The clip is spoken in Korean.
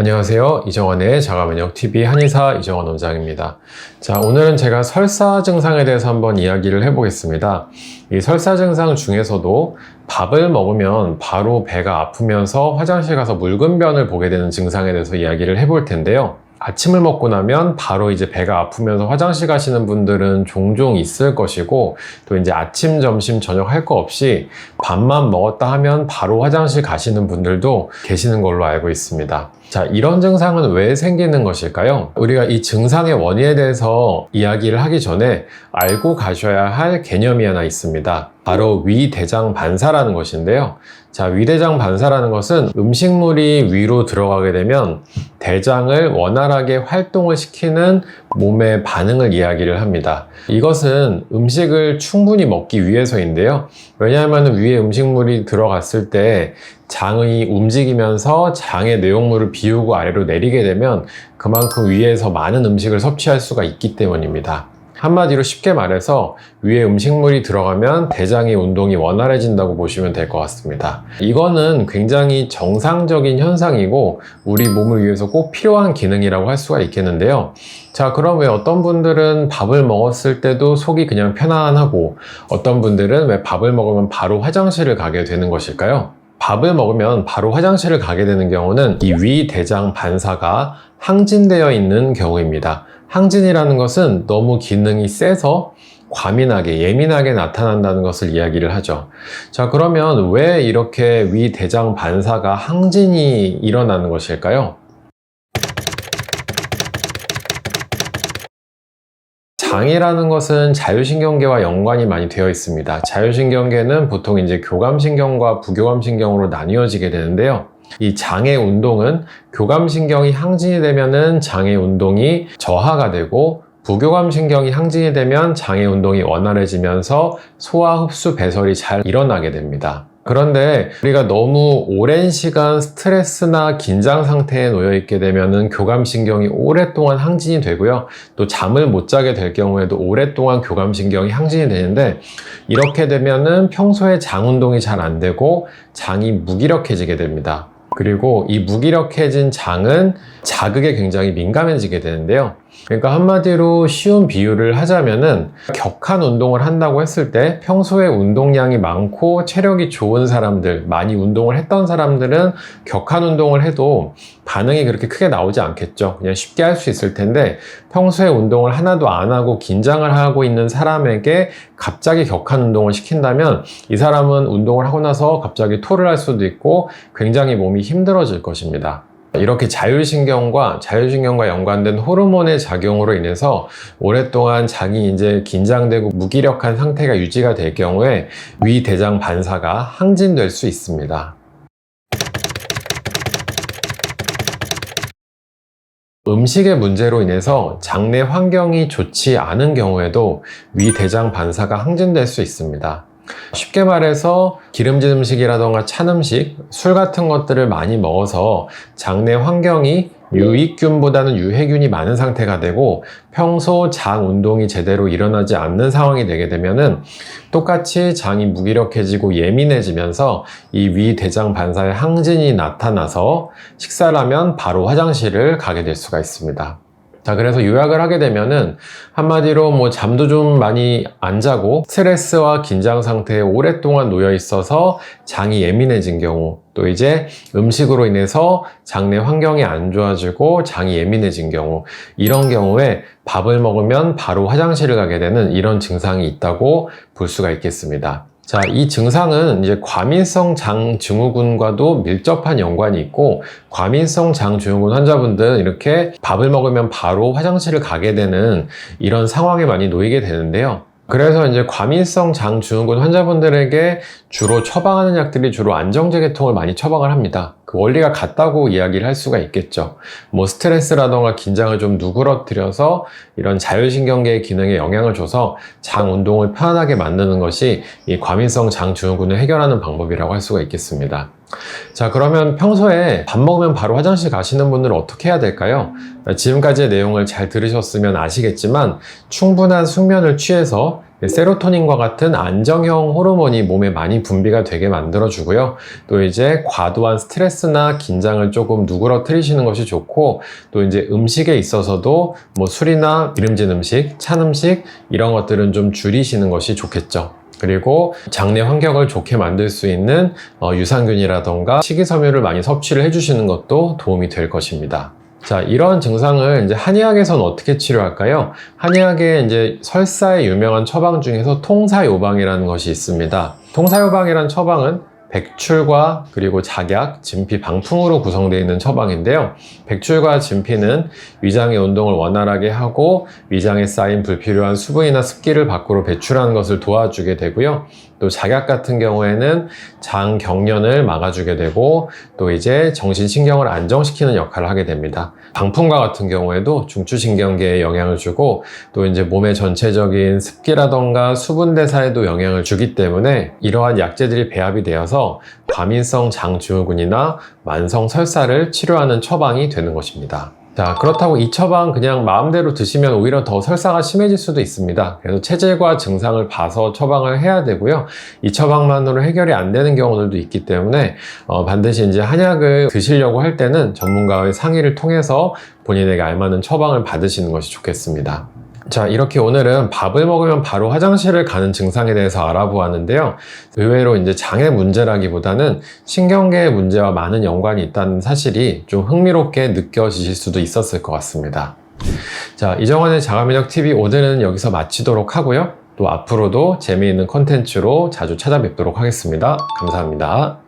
안녕하세요. 이정원의 자가면역TV 한의사 이정원 원장입니다. 자, 오늘은 제가 설사 증상에 대해서 한번 이야기를 해보겠습니다. 이 설사 증상 중에서도 밥을 먹으면 바로 배가 아프면서 화장실 가서 묽은변을 보게 되는 증상에 대해서 이야기를 해볼 텐데요. 아침을 먹고 나면 바로 이제 배가 아프면서 화장실 가시는 분들은 종종 있을 것이고, 또 이제 아침, 점심, 저녁 할 거 없이 밥만 먹었다 하면 바로 화장실 가시는 분들도 계시는 걸로 알고 있습니다. 자, 이런 증상은 왜 생기는 것일까요? 우리가 이 증상의 원인에 대해서 이야기를 하기 전에 알고 가셔야 할 개념이 하나 있습니다. 바로 위대장 반사라는 것인데요. 자, 위대장 반사라는 것은 음식물이 위로 들어가게 되면 대장을 원활하게 활동을 시키는 몸의 반응을 이야기를 합니다. 이것은 음식을 충분히 먹기 위해서인데요. 왜냐하면 위에 음식물이 들어갔을 때 장이 움직이면서 장의 내용물을 비우고 아래로 내리게 되면 그만큼 위에서 많은 음식을 섭취할 수가 있기 때문입니다. 한마디로 쉽게 말해서 위에 음식물이 들어가면 대장의 운동이 원활해진다고 보시면 될 것 같습니다. 이거는 굉장히 정상적인 현상이고 우리 몸을 위해서 꼭 필요한 기능이라고 할 수가 있겠는데요. 자, 그럼 왜 어떤 분들은 밥을 먹었을 때도 속이 그냥 편안하고 어떤 분들은 왜 밥을 먹으면 바로 화장실을 가게 되는 것일까요? 밥을 먹으면 바로 화장실을 가게 되는 경우는 이 위대장 반사가 항진되어 있는 경우입니다. 항진이라는 것은 너무 기능이 세서 과민하게, 예민하게 나타난다는 것을 이야기를 하죠. 자, 그러면 왜 이렇게 위대장 반사가 항진이 일어나는 것일까요? 장이라는 것은 자율신경계와 연관이 많이 되어 있습니다. 자율신경계는 보통 이제 교감신경과 부교감신경으로 나뉘어지게 되는데요. 이 장의 운동은 교감신경이 항진이 되면은 장의 운동이 저하가 되고, 부교감신경이 항진이 되면 장의 운동이 원활해지면서 소화, 흡수, 배설이 잘 일어나게 됩니다. 그런데 우리가 너무 오랜 시간 스트레스나 긴장 상태에 놓여 있게 되면은 교감신경이 오랫동안 항진이 되고요. 또 잠을 못 자게 될 경우에도 오랫동안 교감신경이 항진이 되는데, 이렇게 되면은 평소에 장 운동이 잘 안 되고 장이 무기력해지게 됩니다. 그리고 이 무기력해진 장은 자극에 굉장히 민감해지게 되는데요. 그러니까 한마디로 쉬운 비유를 하자면은 격한 운동을 한다고 했을 때 평소에 운동량이 많고 체력이 좋은 사람들, 많이 운동을 했던 사람들은 격한 운동을 해도 반응이 그렇게 크게 나오지 않겠죠. 그냥 쉽게 할 수 있을 텐데, 평소에 운동을 하나도 안 하고 긴장을 하고 있는 사람에게 갑자기 격한 운동을 시킨다면 이 사람은 운동을 하고 나서 갑자기 토를 할 수도 있고 굉장히 몸이 힘들어질 것입니다. 이렇게 자율신경과 연관된 호르몬의 작용으로 인해서 오랫동안 장이 이제 긴장되고 무기력한 상태가 유지가 될 경우에 위대장 반사가 항진될 수 있습니다. 음식의 문제로 인해서 장내 환경이 좋지 않은 경우에도 위대장 반사가 항진될 수 있습니다. 쉽게 말해서 기름진 음식이라던가 찬 음식, 술 같은 것들을 많이 먹어서 장내 환경이 유익균보다는 유해균이 많은 상태가 되고 평소 장 운동이 제대로 일어나지 않는 상황이 되게 되면은 똑같이 장이 무기력해지고 예민해지면서 이 위대장 반사의 항진이 나타나서 식사를 하면 바로 화장실을 가게 될 수가 있습니다. 자, 그래서 요약을 하게 되면은 한마디로 뭐 잠도 좀 많이 안 자고 스트레스와 긴장 상태에 오랫동안 놓여 있어서 장이 예민해진 경우, 또 이제 음식으로 인해서 장내 환경이 안 좋아지고 장이 예민해진 경우, 이런 경우에 밥을 먹으면 바로 화장실을 가게 되는 이런 증상이 있다고 볼 수가 있겠습니다. 자, 이 증상은 이제 과민성 장 증후군과도 밀접한 연관이 있고, 과민성 장 증후군 환자분들은 이렇게 밥을 먹으면 바로 화장실을 가게 되는 이런 상황에 많이 놓이게 되는데요. 그래서 이제 과민성 장 증후군 환자분들에게 주로 처방하는 약들이 주로 안정제 계통을 많이 처방을 합니다. 그 원리가 같다고 이야기를 할 수가 있겠죠. 뭐 스트레스라던가 긴장을 좀 누그러뜨려서 이런 자율신경계의 기능에 영향을 줘서 장 운동을 편안하게 만드는 것이 이 과민성 장 증후군을 해결하는 방법이라고 할 수가 있겠습니다. 자, 그러면 평소에 밥 먹으면 바로 화장실 가시는 분들은 어떻게 해야 될까요? 지금까지의 내용을 잘 들으셨으면 아시겠지만 충분한 숙면을 취해서 세로토닌과 같은 안정형 호르몬이 몸에 많이 분비가 되게 만들어주고요. 또 이제 과도한 스트레스나 긴장을 조금 누그러뜨리시는 것이 좋고, 또 이제 음식에 있어서도 뭐 술이나 기름진 음식, 찬 음식 이런 것들은 좀 줄이시는 것이 좋겠죠. 그리고 장내 환경을 좋게 만들 수 있는 유산균이라던가 식이섬유를 많이 섭취를 해주시는 것도 도움이 될 것입니다. 자, 이런 증상을 이제 한의학에서는 어떻게 치료할까요? 한의학에 이제 설사에 유명한 처방 중에서 통사요방이라는 것이 있습니다. 통사요방이라는 처방은 백출과 그리고 작약, 진피, 방풍으로 구성되어 있는 처방인데요. 백출과 진피는 위장의 운동을 원활하게 하고 위장에 쌓인 불필요한 수분이나 습기를 밖으로 배출하는 것을 도와주게 되고요. 또 작약 같은 경우에는 장 경련을 막아주게 되고 또 이제 정신신경을 안정시키는 역할을 하게 됩니다. 방풍과 같은 경우에도 중추신경계에 영향을 주고 또 이제 몸의 전체적인 습기라던가 수분 대사에도 영향을 주기 때문에 이러한 약재들이 배합이 되어서 과민성 장증후군이나 만성 설사를 치료하는 처방이 되는 것입니다. 자, 그렇다고 이 처방 그냥 마음대로 드시면 오히려 더 설사가 심해질 수도 있습니다. 그래서 체질과 증상을 봐서 처방을 해야 되고요. 이 처방만으로 해결이 안 되는 경우들도 있기 때문에 반드시 이제 한약을 드시려고 할 때는 전문가의 상의를 통해서 본인에게 알맞는 처방을 받으시는 것이 좋겠습니다. 자, 이렇게 오늘은 밥을 먹으면 바로 화장실을 가는 증상에 대해서 알아보았는데요. 의외로 이제 장의 문제라기보다는 신경계의 문제와 많은 연관이 있다는 사실이 좀 흥미롭게 느껴지실 수도 있었을 것 같습니다. 자, 이정원의 자가면역TV 오늘은 여기서 마치도록 하고요. 또 앞으로도 재미있는 콘텐츠로 자주 찾아뵙도록 하겠습니다. 감사합니다.